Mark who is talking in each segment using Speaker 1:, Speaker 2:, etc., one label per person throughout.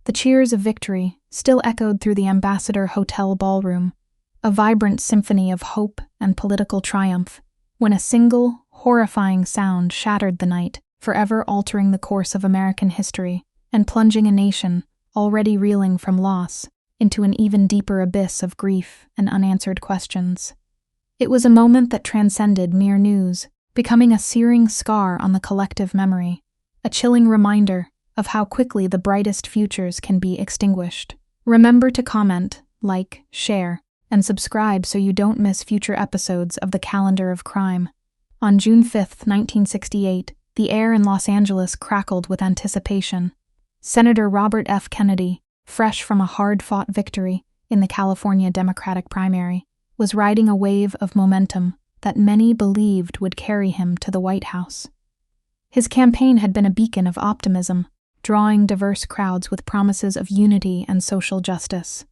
Speaker 1: The cheers of victory still echoed through the Ambassador Hotel ballroom, a vibrant symphony of hope and political triumph, when a single, horrifying sound shattered the night, forever altering the course of American history and plunging a nation, already reeling from loss, into an even deeper abyss of grief and unanswered questions. It was a moment that transcended mere news, becoming a searing scar on the collective memory, a chilling reminder of how quickly the brightest futures can be extinguished. Remember to comment, like, share, and subscribe so you don't miss future episodes of The Calendar of Crime. On June 5, 1968, the air in Los Angeles crackled with anticipation. Senator Robert F. Kennedy, fresh from a hard-fought victory in the California Democratic primary, was riding a wave of momentum that many believed would carry him to the White House. His campaign had been a beacon of optimism, drawing diverse crowds with promises of unity and social justice.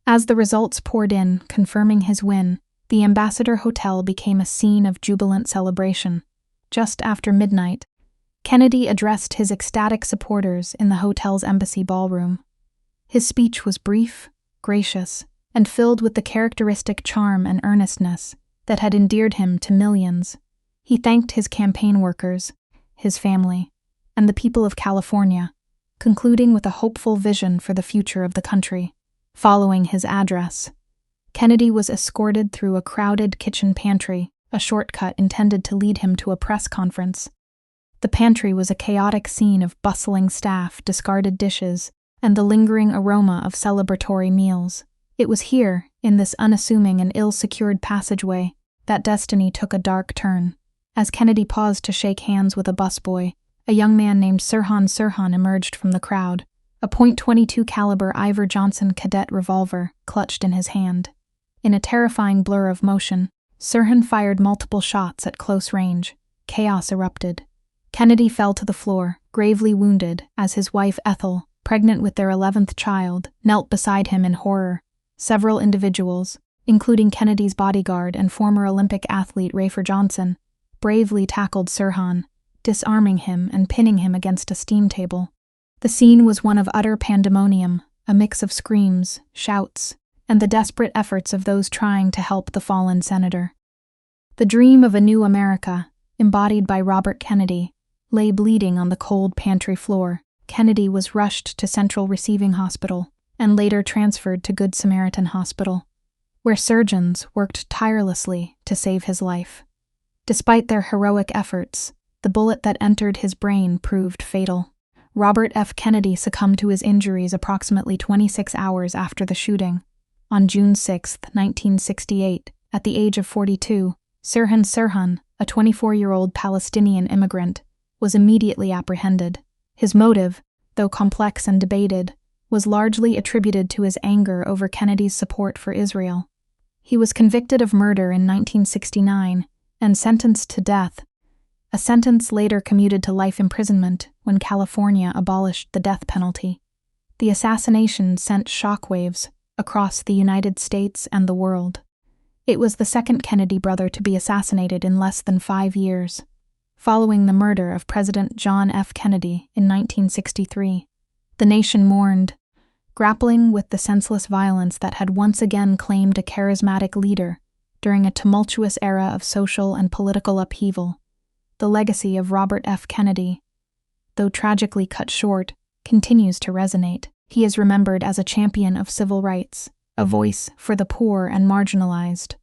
Speaker 1: As the results poured in, confirming his win, the Ambassador Hotel became a scene of jubilant celebration. Just after midnight, Kennedy addressed his ecstatic supporters in the hotel's embassy ballroom. His speech was brief, gracious, and filled with the characteristic charm and earnestness that had endeared him to millions. He thanked his campaign workers, his family, and the people of California, concluding with a hopeful vision for the future of the country. Following his address, Kennedy was escorted through a crowded kitchen pantry, a shortcut intended to lead him to a press conference. The pantry was a chaotic scene of bustling staff, discarded dishes, and the lingering aroma of celebratory meals. It was here, in this unassuming and ill-secured passageway, that destiny took a dark turn. As Kennedy paused to shake hands with a busboy, a young man named Sirhan Sirhan emerged from the crowd, a .22 caliber Iver Johnson cadet revolver clutched in his hand. In a terrifying blur of motion, Sirhan fired multiple shots at close range. Chaos erupted. Kennedy fell to the floor, gravely wounded, as his wife Ethel, pregnant with their 11th child, knelt beside him in horror. Several individuals, including Kennedy's bodyguard and former Olympic athlete Rafer Johnson, bravely tackled Sirhan, disarming him and pinning him against a steam table. The scene was one of utter pandemonium, a mix of screams, shouts, and the desperate efforts of those trying to help the fallen senator. The dream of a new America, embodied by Robert Kennedy, lay bleeding on the cold pantry floor. Kennedy was rushed to Central Receiving Hospital and later transferred to Good Samaritan Hospital, where surgeons worked tirelessly to save his life. Despite their heroic efforts, the bullet that entered his brain proved fatal. Robert F. Kennedy succumbed to his injuries approximately 26 hours after the shooting. On June 6, 1968, at the age of 42, Sirhan Sirhan, a 24-year-old Palestinian immigrant, was immediately apprehended. His motive, though complex and debated, was largely attributed to his anger over Kennedy's support for Israel. He was convicted of murder in 1969 and sentenced to death, a sentence later commuted to life imprisonment when California abolished the death penalty. The assassination sent shockwaves across the United States and the world. It was the second Kennedy brother to be assassinated in less than 5 years, following the murder of President John F. Kennedy in 1963. The nation mourned, grappling with the senseless violence that had once again claimed a charismatic leader during a tumultuous era of social and political upheaval. The legacy of Robert F. Kennedy, though tragically cut short, continues to resonate. He is remembered as a champion of civil rights, a voice for the poor and marginalized,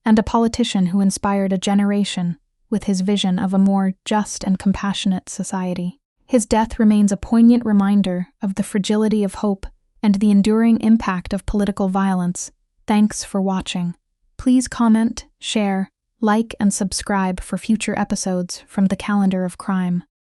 Speaker 1: and a politician who inspired a generation with his vision of a more just and compassionate society. His death remains a poignant reminder of the fragility of hope and the enduring impact of political violence. Thanks for watching. Please comment, share, like, and subscribe for future episodes from The Calendar of Crime.